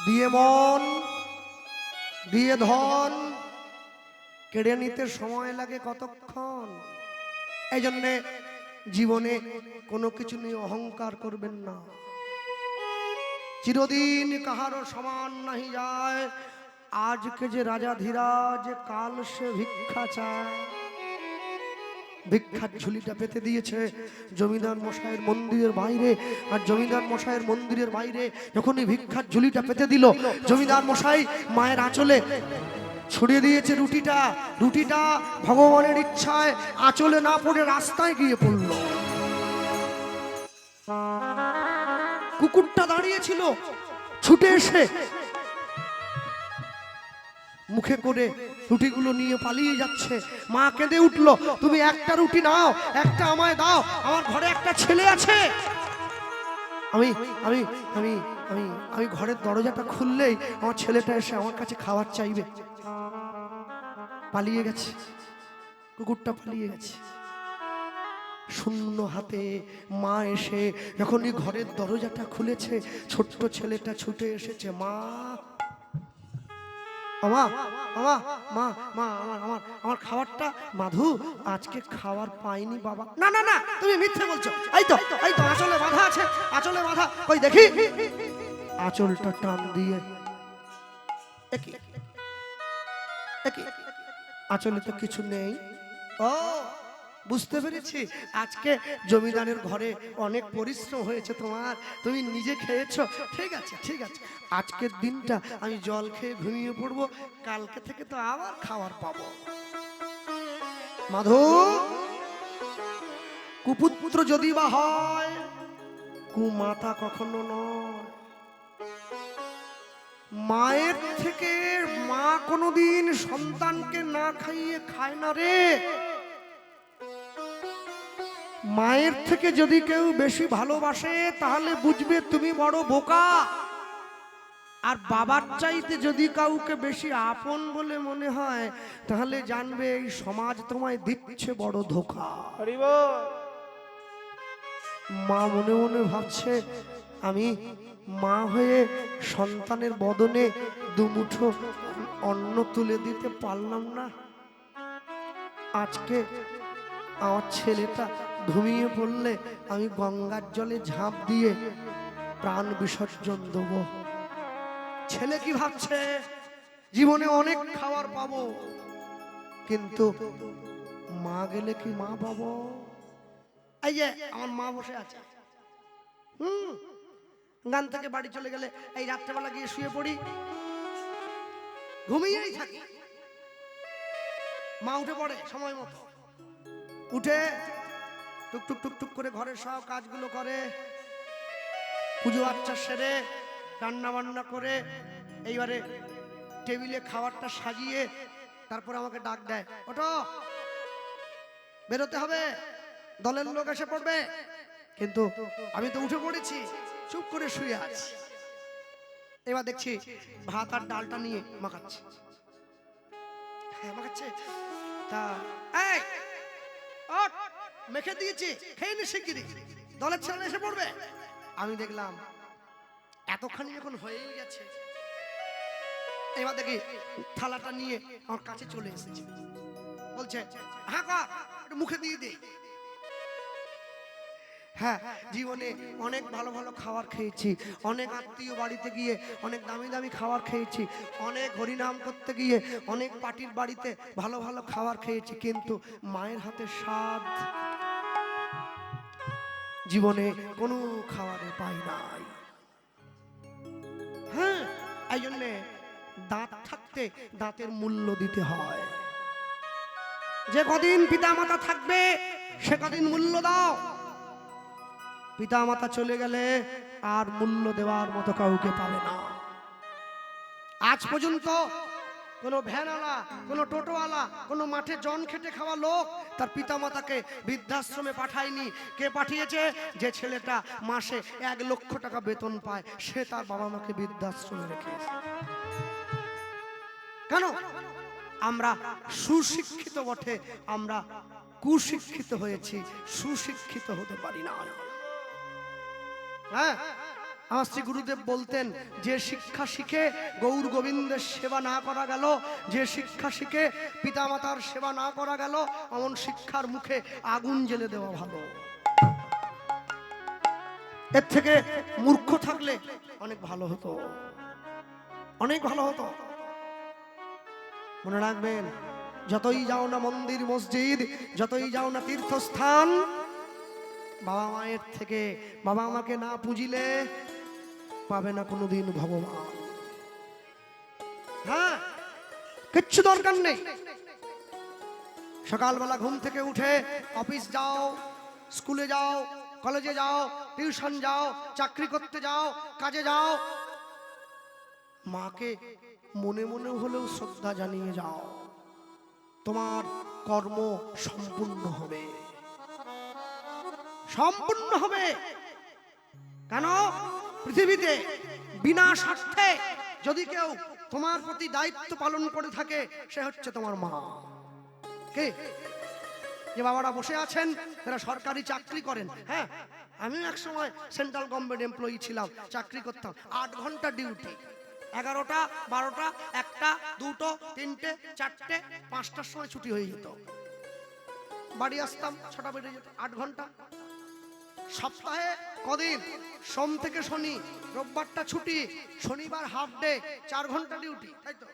দিয়ে মন দিয়ে ধন কেড়ে নিতে সময় লাগে কতক্ষণ। এই জন্যে জীবনে কোনো কিছু নিয়ে অহংকার করবেন না। চিরদিন কাহারও সমান নাহি যায়। আজকে যে রাজা ধীরাজ, কাল সে ভিক্ষা চায়। ভিক্ষার ঝুলিটা পেতে দিয়েছে জমিদার মশাইয়ের মন্দিরের বাইরে। আর জমিদার মশাইয়ের মন্দিরের বাইরে যখনই ভিক্ষার ঝুলিটা পেতে দিল, জমিদার মশাই মায়ের আঁচলে ছড়িয়ে দিয়েছে রুটিটা। রুটিটা ভগবানের ইচ্ছায় আঁচলে না পড়ে রাস্তায় গিয়ে পড়ল। কুকুরটা দাঁড়িয়েছিল, ছুটে এসে মুখে করে রুটিগুলো নিয়ে পালিয়ে যাচ্ছে। মা কেঁদে উঠলো, তুমি একটা রুটি নাও, একটা আমায় দাও, আমার ঘরে একটা ছেলে আছে। আমি আমি আমি আমি আমি ঘরের দরজাটা খুললেই আমার ছেলেটা এসে আমার কাছে খাবার চাইবে। পালিয়ে গেছে, কুকুরটা পালিয়ে গেছে। শূন্য হাতে মা এসে যখনই ঘরের দরজাটা খুলেছে, ছোট্ট ছেলেটা ছুটে এসেছে, মা মা মা মা মা আমার আমার আমার খাবারটা। মাধু, আজকে খাবার পাইনি বাবা। না না না, তুমি মিথ্যে বলছো। এই তো আঁচলে বাঁধা আছে, আঁচলে বাঁধা। কই দেখি। আঁচলটা টান দিয়ে আঁচলে তো কিছু নেই। ও, বুঝতে পেরেছি, আজকে জমিদারের ঘরে অনেক পরিশ্রম হয়েছে তোমার, তুমি নিজে খেয়েছো। ঠিক আছে ঠিক আছে, আজকের দিনটা আমি জল খেয়ে ঘুমিয়ে পড়বো, কালকে থেকে তো আবার খাবার পাবো। মাধু, কুপুত্র যদি বা হয়, কুমাতা কখনো নয়। মায়ের থেকে মা কোনোদিন সন্তানকে না খাইয়ে খায় না রে। মায়ের থেকে যদি কেউ বেশি ভালোবাসে তাহলে বুঝবে তুমি বড় বোকা। আর বাবার চাইতে যদি কাউকে বেশি আপন বলে মনে হয় তাহলে জানবে এই সমাজ তোমায় দিচ্ছে বড় ধোঁকা। মা মনে মনে ভাবছে, আমি মা হয়ে সন্তানের বদনে দুমুঠো অন্ন তুলে দিতে পারলাম না। আজকে আমার ছেলেটা ঘুমিয়ে পড়লে আমি গঙ্গার জলে ঝাঁপ দিয়ে প্রাণ বিসর্জন দেব। ছেলে কি ভাবছে, জীবনে অনেক খাবার পাবো, কিন্তু মা গেলে কি মা পাবো? এই যে আমার মা বসে আছে, গান থেকে বাড়ি চলে গেলে এই রাত্রেবেলা গিয়ে শুয়ে পড়ি, ঘুমিয়েই থাকি। মা উঠে পড়ে সময় মতো, উঠে টুকটুক টুকটুক করে ঘরের সব কাজগুলো করে, পুজো আচ্চা সেরে রান্না বান্না করে এইবারে টেবিলে খাবারটা সাজিয়ে তারপর আমাকে ডাক দেয়, ওঠো বেরোতে হবে, দলের লোক এসে পড়বে। কিন্তু আমি তো উঠে পড়েছি, চুপ করে শুয়ে আছি। এবার দেখছি ভাত আর ডালটা নিয়ে মাখাচ্ছে। হ্যাঁ মাখাচ্ছে, তা এই মেখে দিয়েছি, খেয়ে নি শিগগিরি, দলের ছেলে এসে পড়বে। আমি দেখলাম এতখানি যখন হয়েই গেছে, এবার দেখি থালাটা নিয়ে আমার কাছে চলে এসেছে, বলছে হ্যাঁ কা একটু মুখে দিয়ে দে। হ্যাঁ, জীবনে অনেক ভালো ভালো খাবার খেয়েছি, অনেক আত্মীয় বাড়িতে গিয়ে অনেক দামি দামি খাবার খেয়েছি, অনেক হরিনাম করতে গিয়ে অনেক পার্টির বাড়িতে ভালো ভালো খাবার খেয়েছি, কিন্তু মায়ের হাতের স্বাদ জীবনে কোনো খাবারে পাই নাই। হ্যাঁ, এই জন্যে দাঁত থাকতে দাঁতের মূল্য দিতে হয়। যে কদিন পিতা মাতা থাকবে সে কদিন মূল্য দাও। পিতা মাতা চলে গেলে আর মূল্য দেওয়ার মতো কাউকে পাবে না। আজ পর্যন্ত কোনো ভ্যানওয়ালা, কোনো টোটোওয়ালা, কোনো মাঠে জন খেটে খাওয়া লোক তার পিতা মাতাকে বৃদ্ধাশ্রমে পাঠায়নি। কে পাঠিয়েছে? যে ছেলেটা মাসে 1 লক্ষ টাকা বেতন পায় সে তার বাবা মাকে বৃদ্ধাশ্রমে রেখেছে। কেন? আমরা সুশিক্ষিত বটে, আমরা কুশিক্ষিত হয়েছি, সুশিক্ষিত হতে পারি না। হ্যাঁ, আমার শ্রী গুরুদেব বলতেন, যে শিক্ষা শিখে গৌর গোবিন্দের সেবা না করা গেল, যে শিক্ষা শিখে পিতামাতার সেবা না করা গেল, এমন শিক্ষার মুখে আগুন জ্বেলে দেওয়া ভালো। এর থেকে মূর্খ থাকলে অনেক ভালো হতো, অনেক ভালো হতো। মনে রাখবেন, যতই যাও না মন্দির মসজিদ, যতই যাও না তীর্থস্থান, বাবা মায়ের থেকে বাবা মাকে না পুজিলে পাবে না কোনোদিন ভগবান। হ্যাঁ, কিচ্ছু দরকার নেই। সকালবেলা ঘুম থেকে উঠে অফিস যাও, স্কুলে যাও, কলেজে যাও, টিউশন যাও, চাকরি করতে যাও, কাজে যাও, মাকে মনে মনে হলেও শ্রদ্ধা জানিয়ে যাও, তোমার কর্ম সম্পূর্ণ হবে, সম্পূর্ণ হবে। কেন? পৃথিবীতে বিনা স্বার্থে যদি কেউ তোমার প্রতি দায়িত্ব পালন করে থাকে, সে হচ্ছে তোমার মা। কে? যে বাবারা বসে আছেন, তারা সরকারি চাকরি করেন। হ্যাঁ, আমিও এক সময় সেন্ট্রাল গভর্নমেন্ট এমপ্লয়ি ছিলাম, চাকরি করতাম। 8 ঘন্টা ডিউটি, 11টা, 12টা, 1টা, 2টো, 3টে, 4টে, 5টার সময় ছুটি হয়ে যেত। বাড়ি আসতাম 6টা বেজে যেত। 8 ঘন্টা। সপ্তাহে কদিন? সোম থেকে শনি, রোববারটা ছুটি, শনিবার হাফ ডে, 4 ঘন্টা ডিউটি, তাই তো?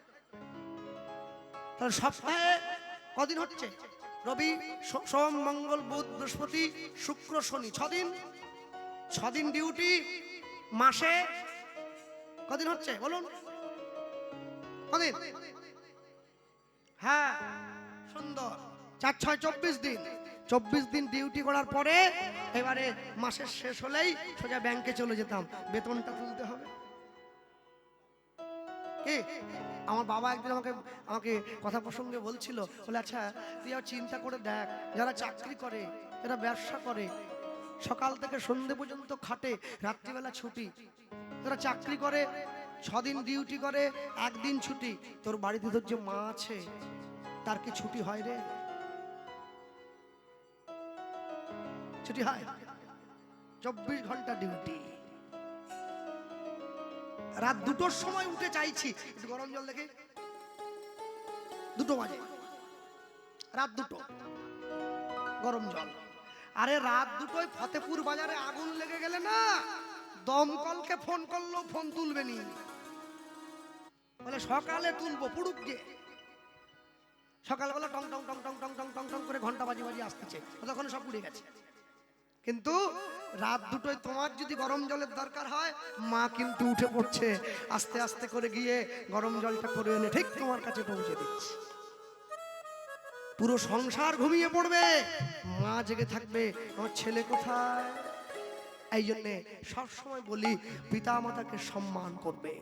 তাহলে সপ্তাহে কদিন হচ্ছে? রবি, সোম, মঙ্গল, বুধ, বৃহস্পতি, শুক্র, শনি, 6 দিন। 6 দিন ডিউটি। মাসে কদিন হচ্ছে বলুন? কদিন? হ্যাঁ, সুন্দর। 4 6 24 দিন। 24 দিন ডিউটি করার পরে এবারে মাসের শেষ হলেই সোজা ব্যাংকে চলে যেতাম, বেতনটা তুলতে হবে। কি? আমার বাবা একদিন আমাকে কথা প্রসঙ্গে বলছিল, বলে আচ্ছা তুই চিন্তা করে দেখ, যারা চাকরি করে, যারা ব্যবসা করে, সকাল থেকে সন্ধ্যে পর্যন্ত খাটে, রাত্রিবেলা ছুটি, যারা চাকরি করে 6 দিন ডিউটি করে, 1 দিন ছুটি, তোর বাড়িতে তোর যে মা আছে তার কি ছুটি হয় রে? ছুটি হয়? 24 ঘন্টা ডিউটি। রাত 2টোর সময় উঠে চাইছি একটু গরম জল দেখে, 2টো বাজে, রাত 2টো, গরম জল। আরে রাত 2টোয় ফতেপুর বাজারে আগুন লেগে গেলে না, দমকলকে ফোন করলেও ফোন তুলবে নি, বলে সকালে তুলবো, পুড়ুক গে। সকালবেলা টং টং টং টং টং টং টং টং করে ঘন্টা বাজি বাজি আসতেছে, তখন সব পুড়ে গেছে। কিন্তু রাত 2টোয় তোমার যদি গরম জলের দরকার হয়, মা কিন্তু উঠে পড়ছে, আস্তে আস্তে করে গিয়ে গরম জলটা করে এনে ঠিক তোমার কাছে পৌঁছে দিচ্ছে। পুরো সংসার ঘুমিয়ে পড়বে, মা জেগে থাকবে, আমার ছেলে কোথায়? এই জন্যে সবসময় বলি, পিতা মাতাকে সম্মান করবে,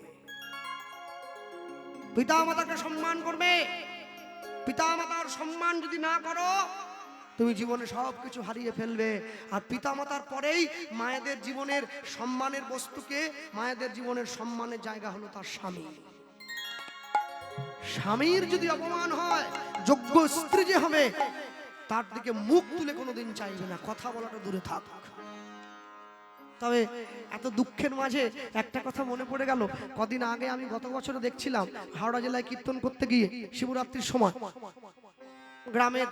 পিতা মাতাকে সম্মান করবে। পিতা মাতার সম্মান যদি না করো, তুমি জীবনে সবকিছু হারিয়ে ফেলবে। আর পিতা মাতার পরেই মায়েদের জীবনের সম্মানের বস্তুকে, মায়েদের জীবনের সম্মানের জায়গা হলো তার স্বামী। স্বামীর যদি অপমান হয়, যোগ্য স্ত্রী যে হবে তার দিকে মুখ তুলে কোনোদিন চাইবে না, কথা বলাটা দূরে থাক। তবে এত দুঃখের মাঝে একটা কথা মনে পড়ে গেল, কদিন আগে আমি গত বছরে দেখছিলাম হাওড়া জেলায় কীর্তন করতে গিয়ে শিবরাত্রির সময় গ্রামের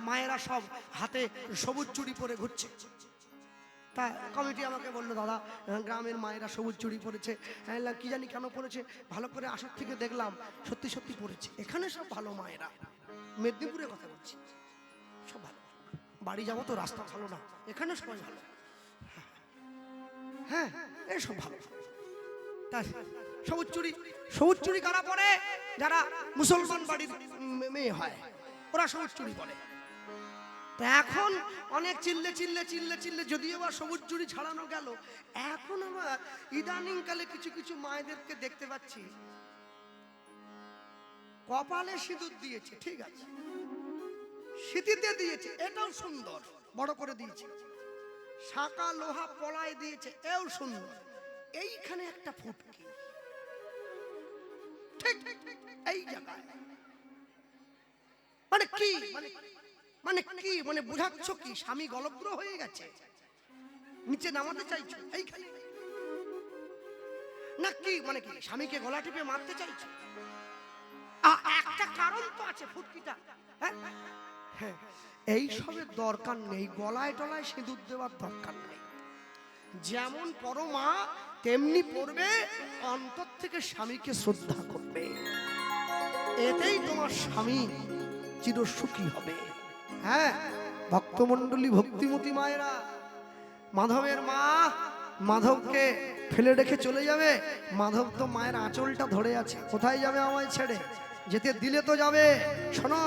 মায়েরা সব হাতে সবুজ চুড়ি পরে ঘুরছে। তা কমিটি আমাকে বললো, দাদা গ্রামের মায়েরা সবুজ চুড়ি পরেছে। কি জানি কেন পরেছে, ভালো করে আসার থেকে দেখলাম সত্যি সত্যি পরেছে। এখানে সব ভালো মায়েরা, মেদিনীপুরে কথা বলছি, সব ভালো। বাড়ি যাবো তো রাস্তা ভালো না, এখানে সবাই ভালো। হ্যাঁ, এসব ভালো। সবুজ চুড়ি কারা পরে? যারা মুসলমান বাড়ির মেয়ে হয়, ওরা সবুজ চুড়ি পরে। তো এখন অনেক চিল্লে যদিও বা সবুজ চুড়ি ছাড়ানো গেল, এখন আবার ইদানিং কালে কিছু কিছু মায়েদেরকে দেখতে পাচ্ছি কপালে সিঁদুর দিয়েছে, ঠিক আছে, সিঁথিতে দিয়েছে, এটাও সুন্দর, বড় করে দিয়েছে, শাঁকা লোহা পলায় দিয়েছে, এও সুন্দর, এইখানে একটা ফুটকি, ঠিক এই জায়গায়। মানে কি, মানে কি, মানে বোঝাচ্ছ কি? স্বামী গলগ্র হয়ে গেছে, নিচে নামাতে চাইছো এইখানে। না কি মানে কি স্বামীকে গলা টিপে মারতে চাইছে? একটা কারণ তো আছে ফুটকিটা। হ্যাঁ, এই সবের দরকার নেই, গলায় টলায় সিঁদুর দেওয়ার দরকার নেই। যেমন পরমা তেমনি পড়বে, অন্তর থেকে স্বামীকে শ্রদ্ধা করবে, এতেই তোমার স্বামী চিরসুখী হবে। হ্যাঁ, ভক্তমণ্ডলী, ভক্তিমতী মায়েরা, মাধবের মা মাধবকে ফেলে রেখে চলে যাবে। মাধব তো মায়ের আঁচলটা ধরে আছে, কোথায় যাবে আমায় ছেড়ে? যেতে দিলে তো যাবে। শোনো,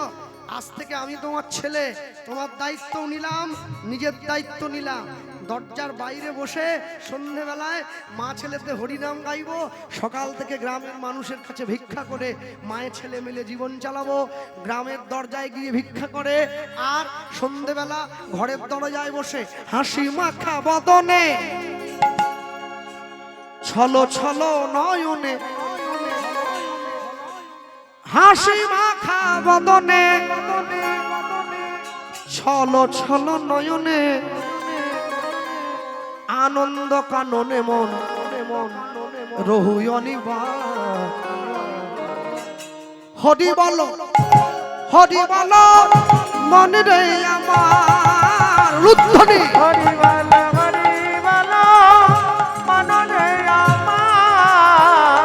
আজ থেকে আমি তোমার ছেলে, তোমার দায়িত্ব নিলাম, নিজের দায়িত্ব নিলাম। দরজার বাইরে বসে সন্ধ্যেবেলায় মা ছেলেতে হরিনাম গাইবো, সকাল থেকে গ্রামের মানুষের কাছে ভিক্ষা করে মায়ের ছেলে মিলে জীবন চালাবো। গ্রামের দরজায় গিয়ে ভিক্ষা করে, আর সন্ধ্যেবেলা ঘরের দরজায় বসে হাসি মাখা বদনে, ছলো ছলো নয়নে, হাসি মাখা বদনে, ছলো ছলো নয়নে, আনন্দ কাননে মন রহু অনিবার। হরি বলো, হরি বলো মন রে আমার, রুদ্ধনি হরি বলো, হরি বলো মন রে আমার,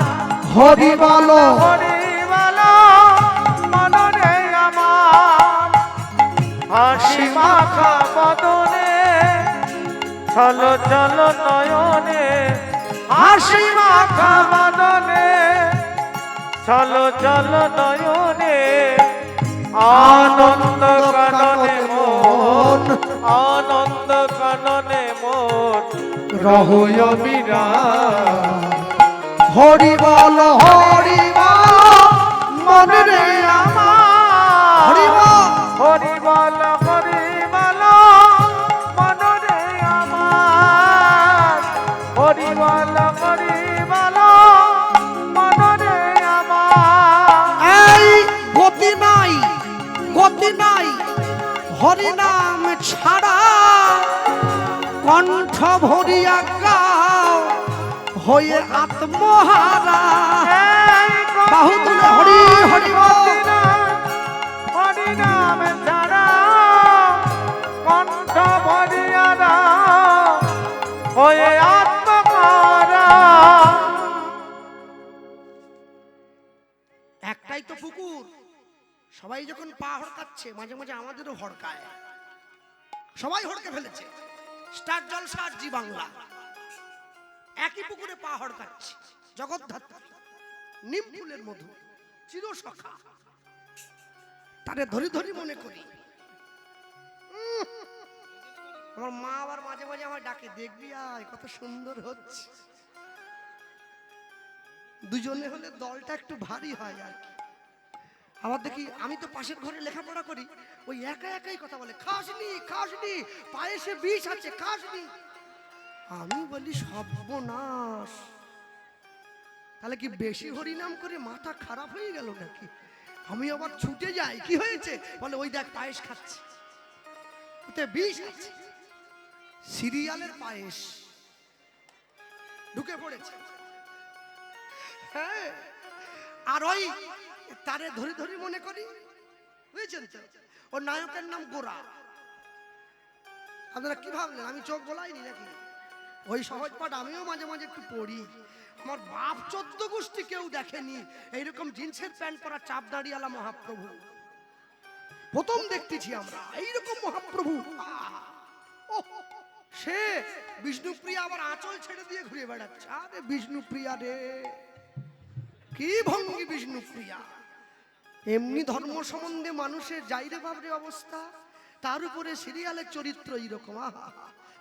হরি বলো, হরি বলো মন রে আমার। হাসি মাখা বদনে, চলো চলো নয়নে, হাসি মাখা বদনে, চলো চলো নয়নে, আনন্দ কাননে মন, আনন্দ কাননে মন রহয় বিরাট। হরি বলো, হরি বলো মন রে আমার, হরি বল, হরি বল, হরি বল মন রে আমার, হরি বল, হরি বল মন রে আমার। এই গতি নাই, গতি নাই হরি নাম ছাড়া, কণ্ঠ ভরিয়া গাও হয়ে আত্মহারা। বাহু তুলে হরি হরি বল, হরি নাম ছাড়া কণ্ঠ ভরিয়া দাও হয়ে আত্মহারা। একটাই তো পুকুর, সবাই যখন পা হড়কাচ্ছে মাঝে মাঝে আমাদেরও হড়কায়, সবাই হড়কে ফেলেছে। স্টার জলসা আর জি বাংলা একই পুকুরে পা হড়কাচ্ছে। জগদ্ধাত্রী নিম ফুলের মধু চিরসখা, তারে ধরি ধরি মনে করি। আমার মা আবার মাঝে মাঝে আমার ডাকে, দেখবি আয় কত সুন্দর হচ্ছে। দুজনে হলে দলটা একটু ভারী হয় আর কি। আবার দেখি আমি তো পাশের ঘরে লেখাপড়া করি, ওই একা একাই কথা বলে, খাসনি খাসনি পায়েসে বিষ আছে খাসনি। আমি বলি সর্বনাশ, তাহলে কি বেশি হরিনাম করে মাথা খারাপ হয়ে গেল নাকি? আমি আবার ছুটে যাই, কি হয়েছে? বলে ওই দেখ পায়েস খাচ্ছে, ওতে বিষ আছে, সিরিয়ালের পায়েস ঢুকে পড়েছে। হ্যাঁ, আর ওই তারে ধরে ধরে মনে করি, বুঝেছেন তো? ওর নায়কের নাম গোরা। আপনারা কি ভাবলেন আমি চোখ গোলাইনি নাকি? ওই সহজ পাঠ আমিও মাঝে মাঝে একটু পড়ি। আমার বাপ 14 গোষ্ঠী কেউ দেখেনি এইরকম জিন্সের প্যান্ট পরা চাপ দাঁড়িয়ালা মহাপ্রভু। প্রথম দেখতেছি আমরা এইরকম মহাপ্রভু। সে বিষ্ণুপ্রিয়া আবার আঁচল ছেড়ে দিয়ে ঘুরে বেড়াচ্ছে। আরে বিষ্ণুপ্রিয়া রে, কি ভঙ্গি বিষ্ণুপ্রিয়া! এমনি ধর্ম সম্বন্ধে মানুষের যাইরে বাবরে অবস্থা, তার উপরে সিরিয়ালের চরিত্র এইরকম।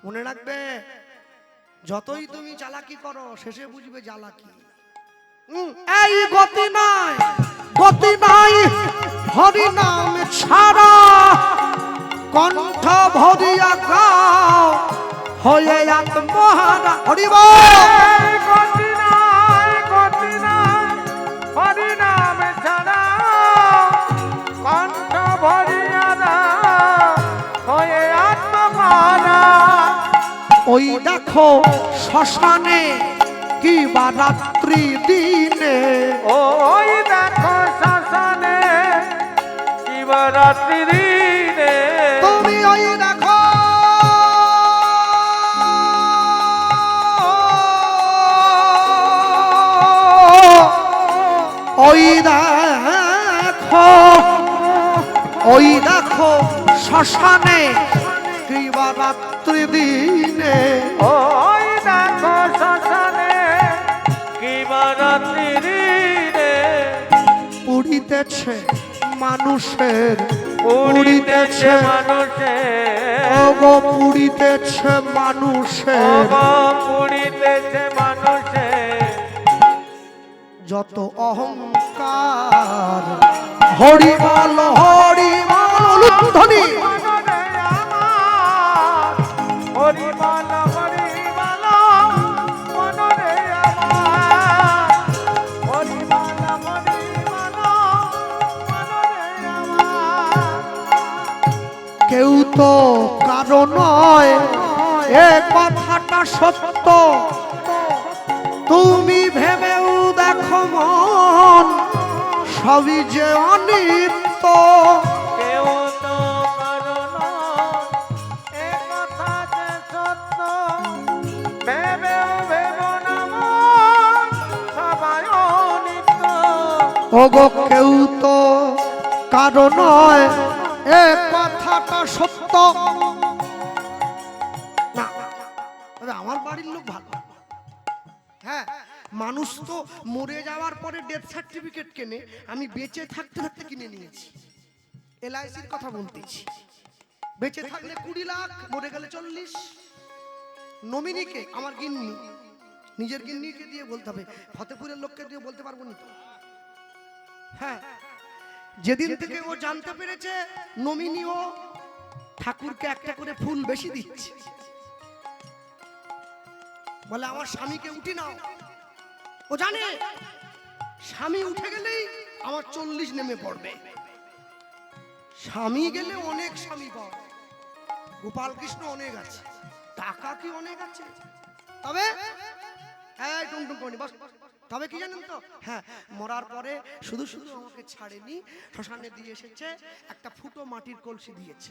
মনে রাখবে, যতই তুমি চালাকি করো শেষে বুঝবে জ্বালাকি। এই গতি নাই, গতি নাই হরি নাম ছাড়া, কণ্ঠ ভরিয়া গাও হয়ে আত্মহারা। হরি বল, গতি নাই, গতি নাই হরি নাম ছাড়া, কণ্ঠ ভরিয়া দাও হয়ে আত্মহারা। ওই দেখো শ্মশানে কি বা রাত্রি দিনে ওই দেখো শ্মশানে শিবরাত্রি দিনে তুমি ওই দেখো ওই দেখো ওই দেখো শ্মশানে কি বা রাত্রি দিনে ওই দেখো শ্মশানে শিবরাত্রি দিনে পুড়িতেছে মানুষের পুড়িতেছে মানুষের ওগো পুড়িতেছে মানুষের পুড়িতেছে মানুষের যত অহংকার হরি বল ধ্বনি হরিমাল হরিমাল মনরে আমার হরিমাল হরিমাল মনরে আমার কেউ তো কারো নয় এ কথাটা সত্য তুমি ভেবেও দেখো মন সবই যে অনিত্য কেউ তো কারো নয় এ কথা যে সত্য ভেবেও ভেবো না মন সবাই অনিত্য ওগো কেউ তো কারো নয় এ কথাটা সত্য না তবে আমার বাড়ির লোক ভালো হ্যাঁ মানুষ তো মরে যাওয়ার পরে ডেথ সার্টিফিকেট কেনে আমি বেঁচে থাকতে থাকতে কিনে নিয়েছি এলআইসির কথা বলতেছি বেঁচে থাকলে 20 লাখ মরে গেলে 40 নমিনিকে আমার গিন্নি নিজের গিন্নিকে দিয়ে বলতে হবে ফতেপুরের লোককে দিয়ে বলতে পারবো না তো হ্যাঁ যেদিন থেকে ও জানতে পেরেছে নমিনিও ঠাকুরকে একটা করে ফুল বেশি দিচ্ছে বলে আমার স্বামীকে উঠি নাও ও জানে স্বামী উঠে গেলেই আমার 40 নেমে পড়বে স্বামী গেলে অনেক স্বামী পাওয়া গোপাল কৃষ্ণ অনেক আছে টাকা কি অনেক আছে তবে এই টুংটুং করে বস তবে কি জানেন তো হ্যাঁ মরার পরে শুধু শুধু আমাকে ছাড়েনি শ্মশানে দিয়ে এসেছে একটা ফুটো মাটির কলসি দিয়েছে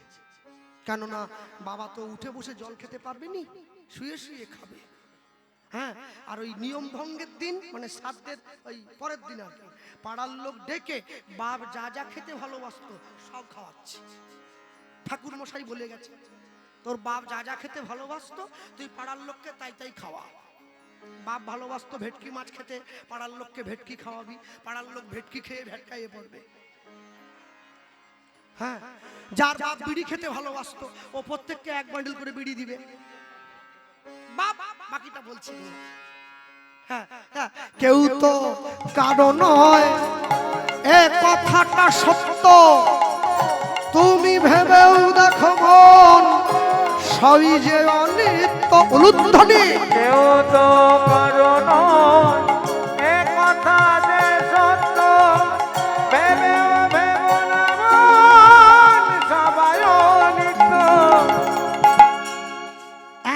কেননা বাবা তো উঠে বসে জল খেতে পারবে নি শুয়ে শুয়ে খাবে হ্যাঁ আর ওই নিয়ম ভঙ্গের দিন মানে শ্রাদ্ধের ওই পরের দিন আর কি পাড়ার লোক ডেকে বাপ যা যা খেতে ভালোবাসতো সব খাওয়াচ্ছে ঠাকুর মশাই বলে গেছে তোর বাপ যা যা খেতে ভালোবাসতো তুই পাড়ার লোককে তাই তাই খাওয়া বাপ ভালোবাসতো ভেটকি মাছ খেতে পাড়ার লোককে ভেটকি খাওয়াবি পাড়ার লোক ভেটকি খেয়ে ভেটকাইয়ে পড়বে হ্যাঁ যার বাপ বিড়ি খেতে ভালোবাসতো ও প্রত্যেককে এক বান্ডিল করে বিড়ি দিবে বাপ বাকিটা বলছি হ্যাঁ হ্যাঁ কেউ তো কারো নয় এ কথাটা সত্য তুমি ভেবেও দেখো মন সবই যে অনিত্য উলুধ্বনি কেউ তো কারো নয় এ কথা যে সত্য ভেবেও ভেবো না মন সবাই অনিত্য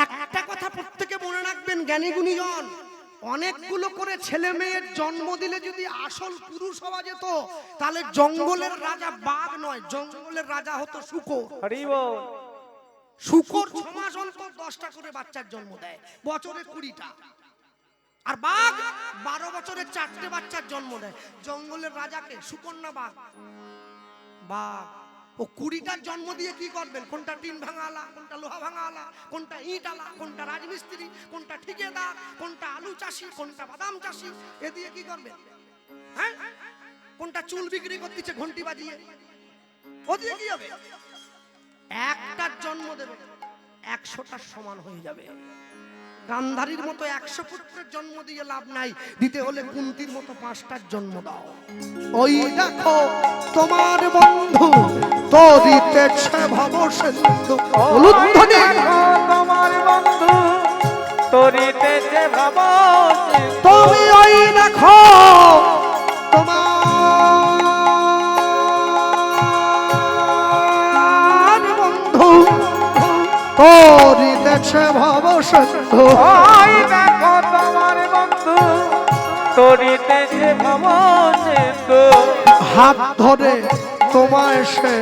একটা কথা প্রত্যেকে মনে রাখবেন জ্ঞানী গুণীজন অনেকগুলো করে ছেলে মেয়ের জন্ম দিলে যদি আসল পুরুষ হওয়া যেত তাহলে জঙ্গলের রাজা বাঘ নয় জঙ্গলের রাজা হতো শূকর হরি বল শূকর 6 মাস অন্তর 10টা করে বাচ্চার জন্ম দেয় বছরে 20টা আর বাঘ 12 বছরে 4টে বাচ্চার জন্ম দেয় জঙ্গলের রাজাকে শূকর না বাঘ বাঘ ও 20টার জন্ম দিয়ে কি করবেন কোনটা টিন ভাঙালা কোনটা লোহা ভাঙালা কোনটা ইট আলা কোনটা রাজমিস্ত্রি কোনটা ঠিকাদার কোনটা আলু চাষি কোনটা বাদাম চাষি এ দিয়ে কি করবেন হ্যাঁ কোনটা চুল বিক্রি করতেছে ঘন্টি বাজিয়ে ও দিয়ে কি হবে একটার জন্ম দেবে 100টার সমান হয়ে যাবে গান্ধারীর মতো 100 পুত্রের জন্ম দিয়ে লাভ নাই দিতে হলে কুন্তির মতো 5টার জন্ম দাও ওই দেখো তোমার বন্ধু তো দিতেছে ভব সিন্ধু উলুধ্বনি তোমার বন্ধু তরিতেছে ভব তুমি ওই দেখো তোমার বন্ধু তো দিতেছে ভব সিন্ধু ওই দেখো তোমার বন্ধু তরিতেছে ভব সিন্ধু হাত ধরে তোমায় সে,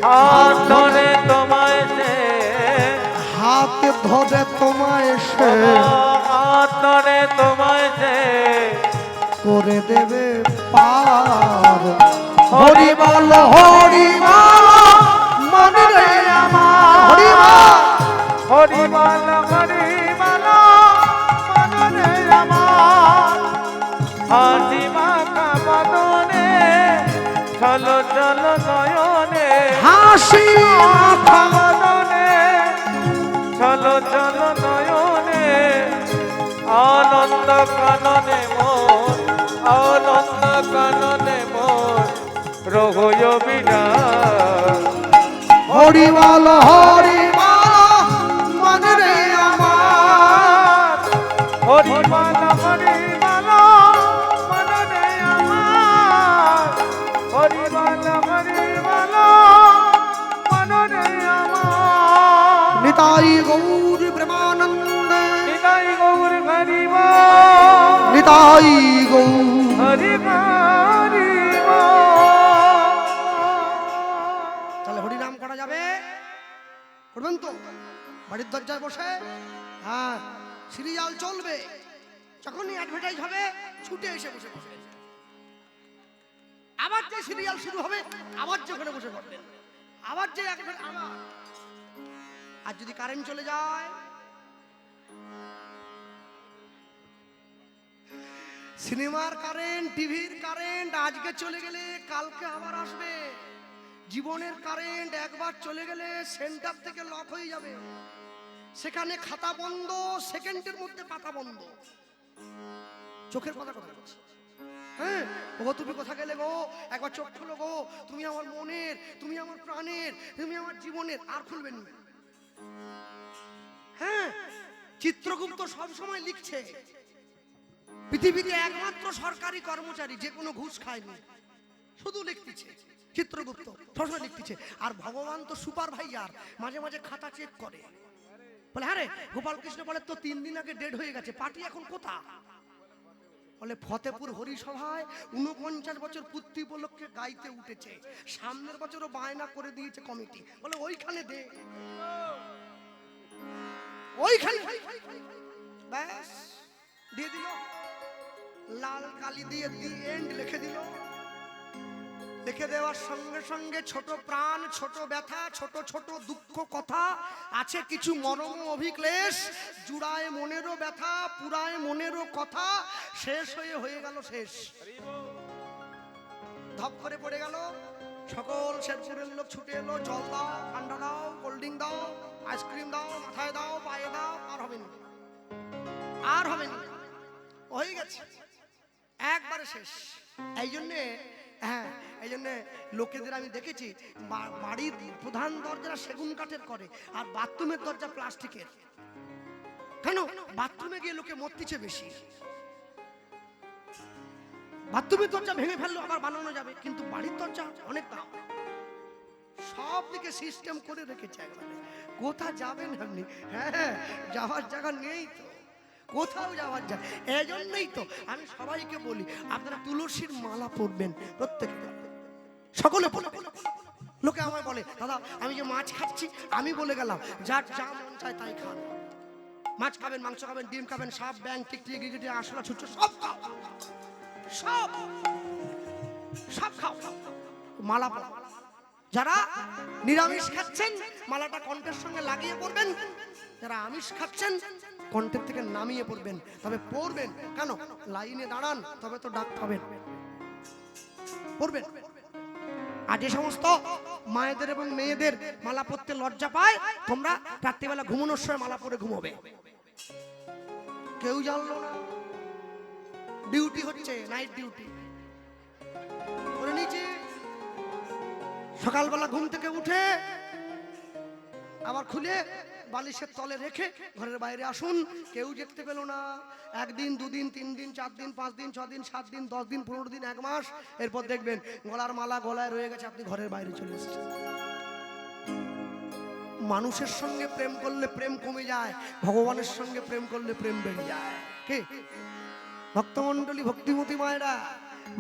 হাত ধরে তোমায় সে, হাত ধরে তোমায় সে হাত ধরে তোমায় সে করে দেবে পার। হরি বল হরি বল মনে রে আমার, হরি বল হরি বল হরি বল মনরে আমার হাসি মাখা বদনে চলো চলো নয়নে হাসি মাখা বদনে চলো চলো নয়নে আনন্দ কাননে মন আনন্দ কাননে মন রঘুয় বিরাজ হরি বল হরি বল মনে রে আমার, হরি বল হরি বল মনরে আমার হরি বল হরি বল মনরে আমার নিতাই গৌর প্রেমানন্দে, নিতাই গৌর হরি বল নিতাই গৌর। হরি হরি তাহলে হরিনাম করা যাবে, করবেন তো বাড়ির দরজায় বসে? হ্যাঁ, সিরিয়াল চলবে, যখনই অ্যাডভার্টাইজ হবে ছুটে এসে বসে বসবেন। আবার যে সিরিয়াল শুরু হবে আবার যেখানে বসে পড়বেন, আবার যে আবার। আর যদি কারেন্ট চলে যায়, সিনেমার কারেন্ট, টিভির কারেন্ট আজকে চলে গেলে কালকে আবার আসবে। জীবনের কারেন্ট একবার চলে গেলে সেন্টার থেকে লক হয়ে যাবে, সেখানে খাতা বন্ধ, সেকেন্ডের মধ্যে পাতা বন্ধ। চোখের কথা বলছি, হ্যাঁ গো, তুমি কোথা গেলে গো, একবার চোখ খুলো গো, তুমি আমার মনের, তুমি আমার প্রাণের, তুমি আমার জীবনের, আর খুলবেন না। হ্যাঁ, চিত্রগুপ্ত সব সময় লিখছে, পৃথিবীতে একমাত্র সরকারি কর্মচারী যে কোনো ঘুষ খায়নি, শুধু লিখতেছে চিত্রগুপ্ত, সবসময় লিখতেছে। আর ভগবান তো সুপারভাইজার, মাঝে মাঝে খাতা চেক করে, বলে হ্যাঁ রে গোপাল কৃষ্ণ বলে তো 3 দিন আগে ডেড হয়ে গেছে, পার্টি এখন কোথা? বলে ফতেপুর হরিসভায় 49 বছর পূর্তি উপলক্ষে গাইতে উঠেছে, সামনের বছরও বায়না করে দিয়েছে কমিটি, বলে ওইখানে দে, ওইখানে ব্যাস দিয়ে দিল, লাল কালি দিয়ে দি এন্ড লিখে দিল। লিখে দেওয়ার সঙ্গে সঙ্গে ছোট প্রাণ, ছোট ব্যথা, ছোট ছোট দুঃখ কথা আছে, কিছু মরম অভিক্লেশ, জুড়ায় মনেরও ব্যথা, পুরায় মনেরও কথা, শেষ হয়ে গেল শেষ, ধপ করে পড়ে গেল। সকল শেরপুরের লোক ছুটে এলো, জল দাও, ঠান্ডা দাও, কোল্ড ড্রিঙ্ক দাও, আইসক্রিম দাও, মাথায় দাও, পায়ে দাও, আর হবে না, আর হবে না, হয়ে গেছে, একবারে শেষ। এই জন্যে, হ্যাঁ এই জন্যে লোকেদের আমি দেখেছি বাড়ির প্রধান দরজা সেগুন কাঠের করে, আর বাথরুমের দরজা প্লাস্টিকের। কেন? বাথরুমে গিয়ে লোকে মরতেছে বেশি। বাথরুমের দরজা ভেঙে ফেললো আবার বানানো যাবে, কিন্তু বাড়ির দরজা অনেক দাম, সব দিকে সিস্টেম করে রেখেছে একবারে। কোথা যাবেন আপনি? হ্যাঁ, যাওয়ার জায়গা নেই তো, কোথাও যাওয়ার যায়। এই জন্যই তো আমি সবাইকে বলি আপনারা তুলসীর মালা পরবেন, প্রত্যেকটা সকলে পরবেন। লোকে আমায় বলে দাদা আমি যে মাছ খাচ্ছি, আমি বলে গেলাম যার যা মন চায় তাই খান, মাছ খাবেন, মাংস খাবেন, ডিম খাবেন, সাপ ব্যাং টিকটিকি গিরগিটি আরশোলা ছুঁচো সব খাও, সব সব খাও, মালা পরা। যারা নিরামিষ খাচ্ছেন মালাটা কণ্ঠের সঙ্গে লাগিয়ে পড়বেন, যারা আমিষ খাচ্ছেন কণ্ঠের থেকে নামিয়ে পড়বেন, তবে পড়বেন কেন? লাইনে দাঁড়ান, তবে তো ডাক পাবেন, পড়বেন। আর যে সমস্ত মায়েদের এবং মেয়েদের মালা পরতে লজ্জা পায়, তোমরা রাত্রিবেলা ঘুমানোর সময় মালা পরে ঘুমোবে, কেউ জানলো না, ডিউটি হচ্ছে, নাইট ডিউটি করে নিচে, সকালবেলা ঘুম থেকে উঠে আবার খুলে বালিশের তলে রেখে ঘরের বাইরে আসুন, কেউ দেখতে পেল না। 1 দিন 2 দিন 3 দিন 4 দিন 5 দিন 6 দিন 7 দিন 10 দিন 15 দিন 1 মাস, এরপর দেখবেন গলার মালা গলায় রয়ে গেছে, আপনি ঘরের বাইরে চলে এসেছেন। মানুষের সঙ্গে প্রেম করলে প্রেম কমে যায়, ভগবানের সঙ্গে প্রেম করলে প্রেম বেড়ে যায়। কে? ভক্তমণ্ডলী, ভক্তিমতী মায়েরা,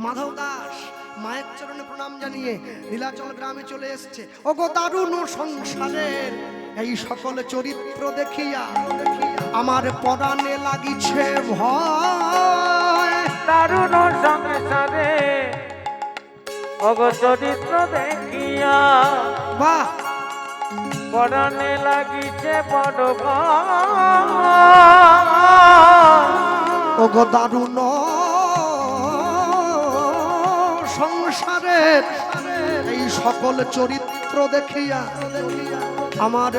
মাধব দাস মায়ের চরণে প্রণাম জানিয়ে নীলাচল গ্রামে চলে এসছে। ওগো দারুণ সংসারের এই সকল চরিত্র দেখিয়া আমার পরাণে লাগিছে ভয়। দারুণ সংসারে ওগো চরিত্র দেখিয়া বাহ, পরাণে লাগিছে বড় ভয়। ওগো দারুণ সংসারের এই সকল চরিত্র দেখিয়া আমার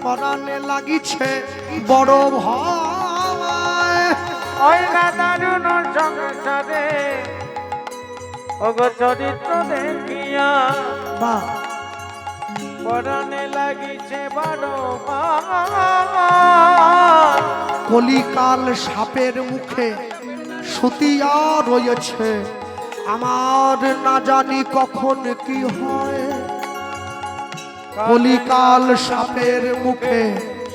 পরাণে লাগিছে বড় ভয়। ওই না দারুণ সংসারে ওগো চরিত্র দেখিয়া বাহ, পরাণে লাগিছে বড় ভয়। কলিকাল সাপের মুখে সুতিয়া রয়েছে, আমার না জানি কখন কি হয়। কলিকাল সাপের মুখে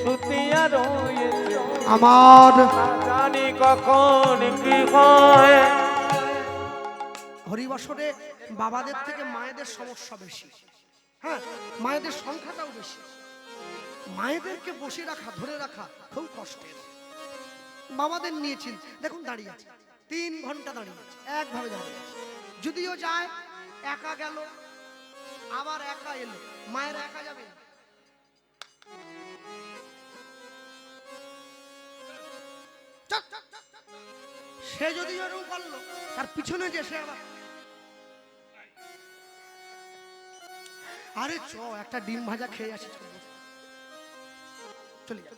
সুতিয়া রয়েছে, আমার জানি কখন কি হয়। হরিবাসরে বাবাদের থেকে মায়েদের সমস্যা বেশি। হ্যাঁ, মায়েদের সংখ্যাটাও বেশি। মায়েদেরকে বসে রাখা, ধরে রাখা খুব কষ্টের। বাবাদের নিয়েছেন, দেখুন দাঁড়িয়ে আছে, 3 ঘন্টা দাঁড়িয়ে আছে, একভাবে দাঁড়িয়ে আছে। যদিও যায়, একা গেল, আবার একা এলো, মায়ের একা যাবে না। সে যদি এরকম করলো, তার পিছনে যে সে আবার আরে চ একটা ডিম ভাজা খেয়ে আসি, চলে যান।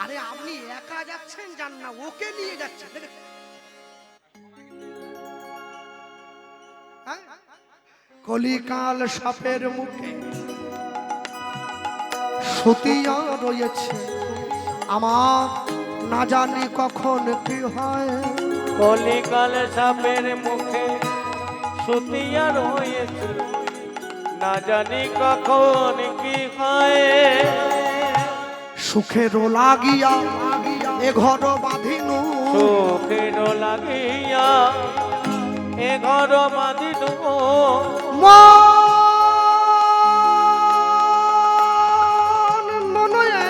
আরে আপনি একা যাচ্ছেন, যান না, ওকে নিয়ে যাচ্ছেন। হ্যাঁ? কলিকাল সাপের মুখে সুতিয়া রয়েছে, আমার না জানি কখন কি হয়। কলিকাল সাপের মুখে সুতিয়া রয়েছে, না জানি কখন কি হয়। সুখের লাগিয়া এ ঘর বাঁধিনু, সুখের লাগিয়া এ ঘর বাঁধিনু, মন মনয়ে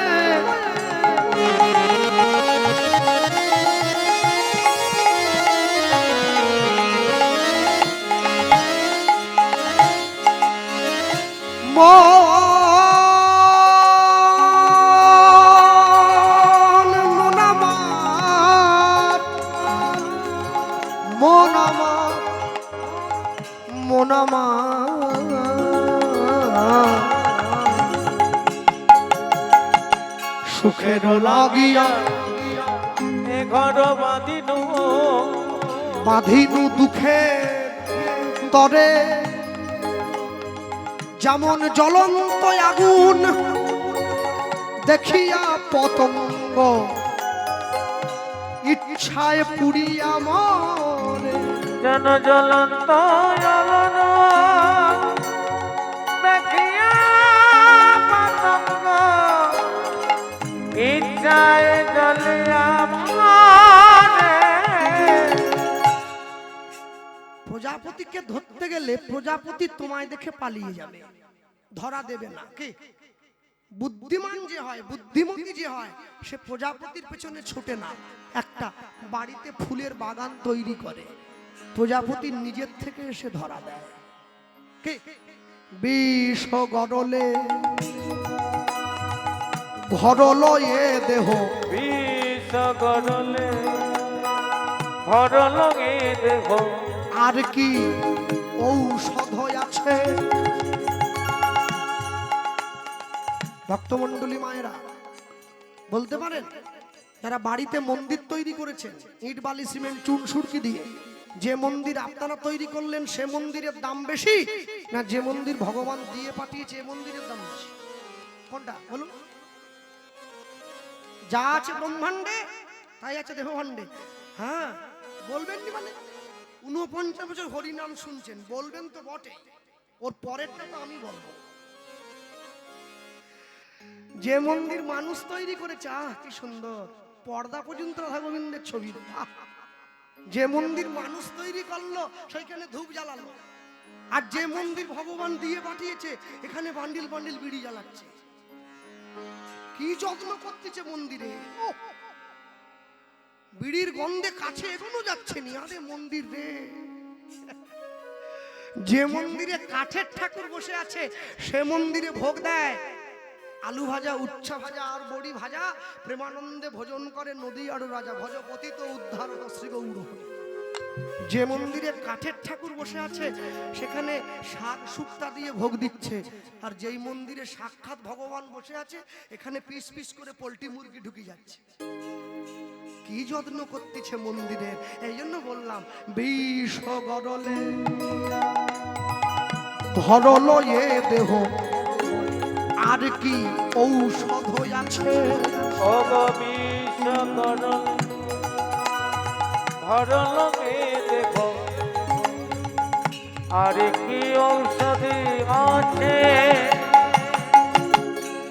সুখের লাগিয়া এ ঘর বাঁধিনু, বাঁধিনু দুঃখে তরে, যেমন জ্বলন্ত আগুন দেখিয়া পতঙ্গ ইচ্ছায় পুড়িয়া মরে। যেন জ্বলন্ত জ্বলন দেখিয়া পতঙ্গ ইচ্ছায় জ্বলিয়া মরে। প্রজাপতিকে ধরতে গেলে প্রজাপতি তোমায় দেখে পালিয়ে যাবে, ধরা দেবে না। কি বুদ্ধিমান যে হয়, বুদ্ধিমতী যে হয়, সে প্রজাপতির পেছনে ছুটে না, একটা বাড়িতে ফুলের বাগান তৈরি করে, প্রজাপতির নিজের থেকে এসে ধরা দেয়। কি বিষ গরলে ঘরল এ দেহ, বিষ গরলে ঘরল এ দেহ, আর কি ঔষধ আছে। ভক্তমণ্ডলী মায়েরা বলতে পারেন, যারা বাড়িতে মন্দির তৈরি করেছেন ইট বালি সিমেন্ট চুন সুরকি দিয়ে, যে মন্দির আপনারা তৈরি করলেন সে মন্দিরের দাম বেশি, না যে মন্দির ভগবান দিয়ে পাঠিয়েছে এই মন্দিরের দাম বেশি? কোনটা বলুন? যা আছে ব্রহ্মাণ্ডে তাই আছে দেহভাণ্ডে। হ্যাঁ, বলবেন নি মানে 49 বছর হরিনাম শুনছেন, বলবেন তো বটে, ওর পরেরটা তো আমি বলবো। যে মন্দির মানুষ তৈরি করেছে, আহ কি সুন্দর, পর্দা পর্যন্ত রাধা গোবিন্দের ছবি। যে মন্দির মানুষ তৈরি করলো সেইখানে ধূপ জ্বালালো, আর যে মন্দির ভগবান দিয়ে পাঠিয়েছে এখানে বান্ডিল বান্ডিল বিড়ি জ্বালাচ্ছে। কি যত্ন করতেছে মন্দিরে, বিড়ির গন্ধে কাছে এখনো যাচ্ছে নি। আরে মন্দির রে, যে মন্দিরে কাঠের ঠাকুর বসে আছে সে মন্দিরে ভোগ দেয় আলু ভাজা, উচ্ছা ভাজা আর বড়ি ভাজা। প্রেমানন্দে ভোজন করে নদী আর রাজা, ভজ পতিত উদ্ধার শ্রী গৌর। যে মন্দিরে কাঠের ঠাকুর বসে আছে সেখানে শাক শুক্তা দিয়ে ভোগ দিচ্ছে, আর যেই মন্দিরে সাক্ষাৎ ভগবান বসে আছে এখানে পিস পিস করে পোল্ট্রি মুরগি ঢুকে যাচ্ছে। কি যত্ন করতেছে মন্দিরের। এই জন্য বললাম বিষ গরলে ধরল এ দেহ, আর কি ঔষধ আছে। অগবিষ করল ভরল এ দেহ, আর কি ঔষধি আছে।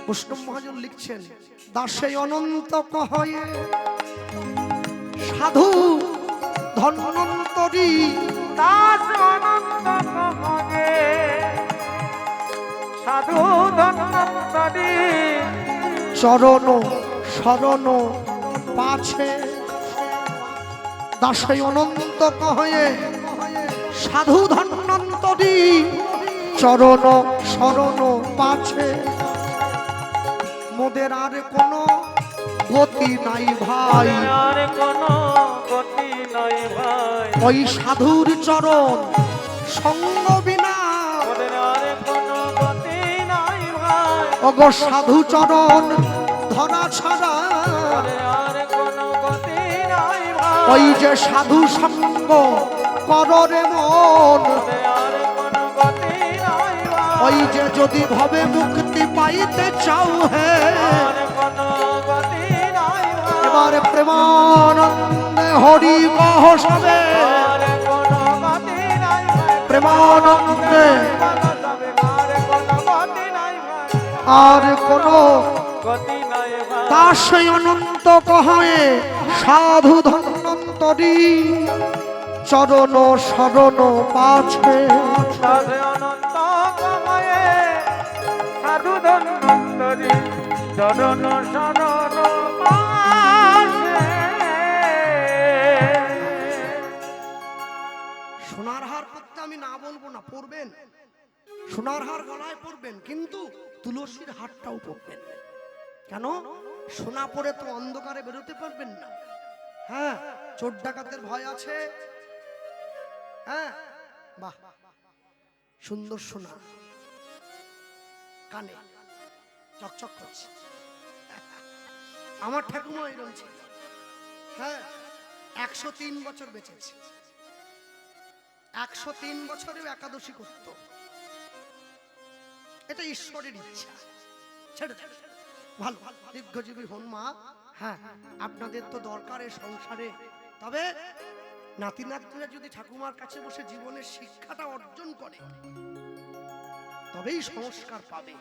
বৈষ্ণব মহাজন লিখছেন, দাসে অনন্ত কহয়ে সাধু ধন্বন্তরী, দাস অনন্ত কহয়ে সাধু ধন্বন্তরী, চরণ শরণ পাছে। দাসে অনন্ত কহয়ে সাধু ধন্বন্তরী, চরণ শরণ পাছে। মোদের আর কোনো গতি নাই ভাই, আর কোনো গতি নাই ভাই, ওই সাধুর চরণ সঙ্গ বিনা। ওদের আর কোনো গতি নাই ভাই, অগো সাধু চরণ ধরা ছাড়া, ওদের আর কোনো গতি নাই ভাই, ওই যে সাধু সঙ্গ কররে মন, ওদের আর কোনো গতি নাই ভাই, ওই যে যদি ভবে মুক্তি পাইতে চাও হে, আর কোনো গতি নাই ভাই, এবার প্রেমানন্দে হরি কহ সবে, আর কোনো গতি নাই ভাই, প্রেমানন্দে বলা যাবে আর কোনো গতি নাই ভাই, আর কোনো গতি নাই ভাই, দাসে অনন্ত কহয়ে সাধু ধন্বন্তরী, চরণ শরণ পাছে। সাধে অনন্ত কময়ে সাধু ধন্বন্তরী, চরণ শরণ পাশে। সোনার হার পরতে আমি না বলবো না, পরবেন সোনার হার গলায় পরবেন, কিন্তু তুলসীর হারটাও পরবেন। কেন? সোনা পরে তো অন্ধকারে বেরোতে পারবেন না। হ্যাঁ, চোর ডাকাতের ভয় আছে। হ্যাঁ, বাহ, সুন্দর সোনা কানে চকচক করছে। আমার ঠাকুমা এরকম ছিল। হ্যাঁ, 103 বছর বেঁচেছে। 103 বছরেও একাদশী করত। এটা ঈশ্বরের ইচ্ছা। ছেড়ে দেন, ভালো দীর্ঘজীবী হন মা। হ্যাঁ, আপনাদের তো দরকার এই সংসারে। তবে নাতি নাতনিরা যদি ঠাকুমার কাছে বসে জীবনের শিক্ষাটা অর্জন করে তবেই সংস্কার পাবে।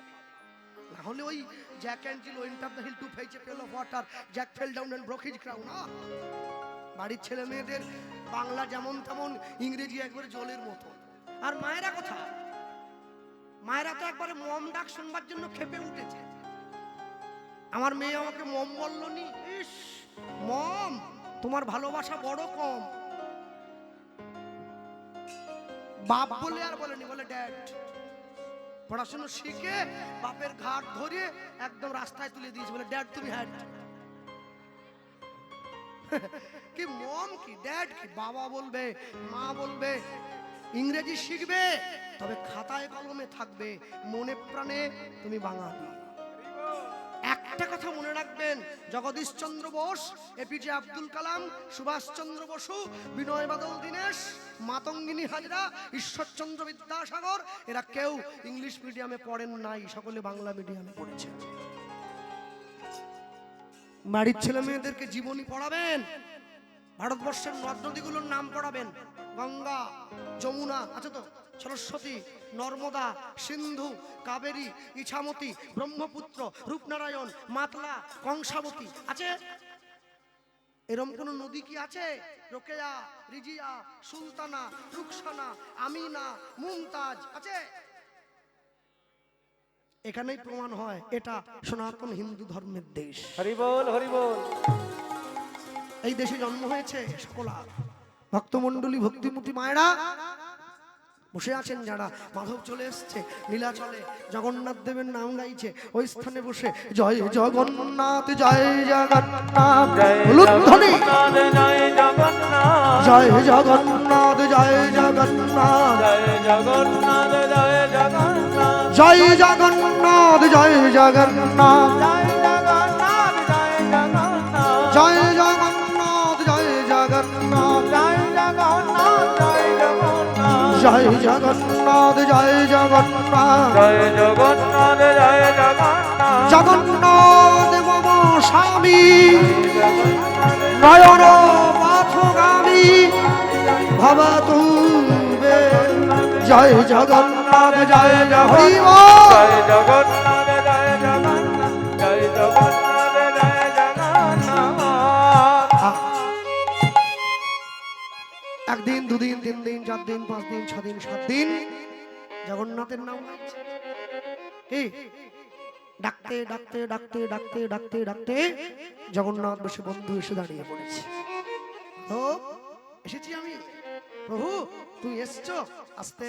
না হলে ওই Jack and Jill went up the hill to fetch a pail of water, Jack fell down and broke his crown. বাড়ির ছেলে মেয়েদের বাংলা যেমন তেমন, ইংরেজি একবারে জলের মতো। আর মায়েরা কথা, মায়েরা তো একবারে মম ডাক শুনবার জন্য খেপে উঠেছে। আমার মেয়ে আমাকে মম বলল নি, ইস মম তোমার ভালোবাসা বড় কম। বাপ বলে আর বলেনি, বলে ড্যাড। পড়াশোনা শিখে বাপের ঘাট ধরে একদম রাস্তায় তুলে দিয়েছে, বলে ড্যাড তুমি হ্যাড। কি মম কি ড্যাড কি, বাবা বলবে, মা বলবে। ইংরেজি শিখবে, তবে খাতায় কলমে থাকবে, মনে প্রাণে তুমি বাঙালি। একটা কথা মনে রাখবেন, জগদীশচন্দ্র বোস, এপিজে আব্দুল কালাম, সুভাষচন্দ্র বসু, বিনয় বাদল দীনেশ, মাতঙ্গিনী হাজরা, ঈশ্বরচন্দ্র বিদ্যাসাগর, এরা কেউ ইংলিশ মিডিয়ামে পড়েন নাই, সকলে বাংলা মিডিয়ামে পড়েছেন। বাড়ির ছেলে মেয়েদেরকে জীবনী পড়াবেন, ভারতবর্ষের নদ নদীগুলোর নাম পড়াবেন। গঙ্গা, যমুনা আছে তো, সরস্বতী, নর্মদা, সিন্ধু, কাবেরী, ইছামতি, ব্রহ্মপুত্র, রূপনারায়ণ, মাতলা, কংসাবতী আছে। এরম কোন নদী কি আছে? রোকেয়া, রিজিয়া, সুলতানা, রুকসানা, আমিনা, মুমতাজ আছে? এখানেই প্রমাণ হয় এটা সনাতন হিন্দু ধর্মের দেশ। হরি বল, হরি বল। এই দেশে জন্ম হয়েছে সকলা ভক্তমণ্ডলী, ভক্তিমতী মায়েরা বসে আছেন যারা। মাধব চলে এসছে, লীলা চলে, জগন্নাথ দেবের নাম গাইছে, ওই স্থানে বসে জয় জগন্নাথ, জয় জগন্নাথ, উলুধ্বনি জয় জগন্নাথ, জয় জগন্নাথ, জয় জগন্নাথ, জয় জগন্নাথ, জয় জগন্নাথ, জয় জগন্নাথ, জয় জগন্নাথ, জয় জগন্নাথ, জয় জগন্নাথ, জয় জগন্নাথ, জয় জগন্নাথ, জয় জগন্নাথ, জয় জগন্নাথ, জয় জগন্নাথ, জয় জগন্নাথ, জয় জগন্নাথ, জগন্নাথ মম স্বামী, নয়ন পথগামী ভবতু বে। জয় জগন্নাথ, জয় হরি বল। জয় জগন্নাথ, জয় জগন্নাথ, জয় জগন্নাথ, জয় জগন্নাথ। একদিন, দুদিন, 3 দিন, 4 দিন, 5 দিন, 6 দিন, 7 দিন জগন্নাথের নাম গাইছে। কি ডাকতে ডাকতে ডাকতে ডাকতে ডাকতে ডাকতে জগন্নাথ বসে বন্ধু এসে দাঁড়িয়ে পড়েছে। তো এসেছি আমি, প্রভু তুই এসছো। আস্তে,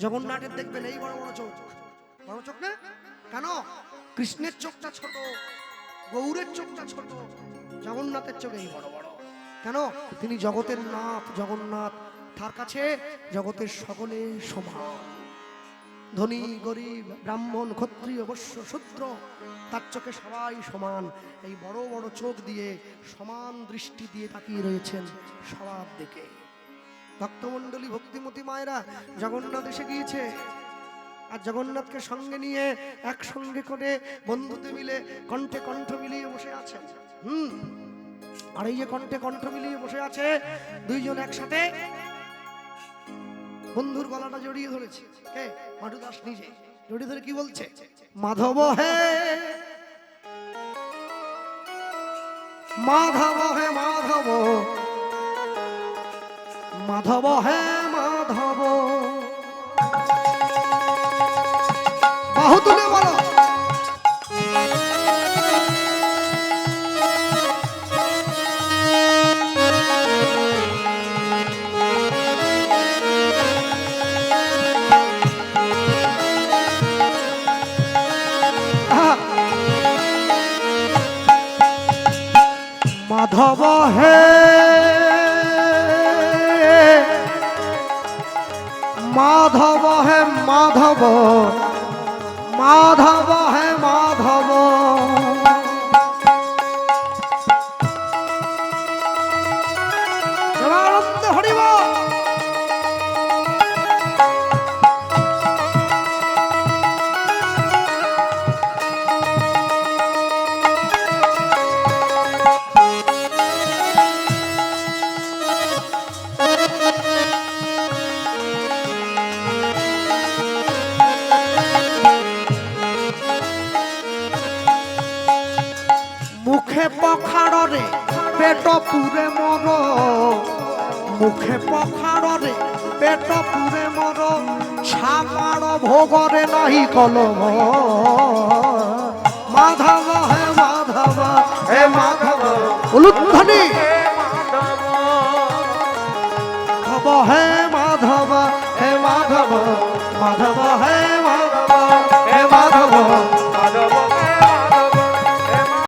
জগন্নাথের দেখবেন এই বড় বড় চোখ, বড় চোখ না কেন? কৃষ্ণের চোখটা ছোট, গৌরের চোখটা ছোট, জগন্নাথের চোখ এই বড় বড়। কেন? তিনি জগতের নাথ, জগন্নাথ। তার কাছে জগতের সকলে সমান, ধনী গরিব, ব্রাহ্মণ ক্ষত্রিয় বৈশ্য শূদ্র, তার চোখে সবাই সমান। এই বড় বড় চোখ দিয়ে সমান দৃষ্টি দিয়ে তাকিয়ে রয়েছেন সবার দিকে। ভক্তমণ্ডলী, ভক্তিমতী মায়েরা, জগন্নাথ এসে গিয়েছে। আর জগন্নাথকে সঙ্গে নিয়ে একসঙ্গে করে বন্ধুতে মিলে কণ্ঠে কণ্ঠ মিলিয়ে বসে আছেন। আর এই যে কণ্ঠে কণ্ঠ মিলিয়ে বসে আছে, দুইজন একসাথে বন্ধুর গলাটা জড়িয়ে ধরেছে। কে? মাধু দাস নিজে জড়িয়ে ধরে কি বলছে? মাধব হে মাধব হে মাধব, মাধব হে মাধব। বাহু তুলে বলো। মাধব হে মাধব হে মাধব, মাধব হে মাধব। আনন্দ হরিব। মুখে পখাড়রে পেট পুরে মর, মুখে পখাড়রে পেট পুরে মর, ছাপাড় ভোগরে নাহি কলম। মাধব হে মাধব, হে মাধব, উলুধ্বনি মাধব হে মাধব, হে মাধব, মাধব হে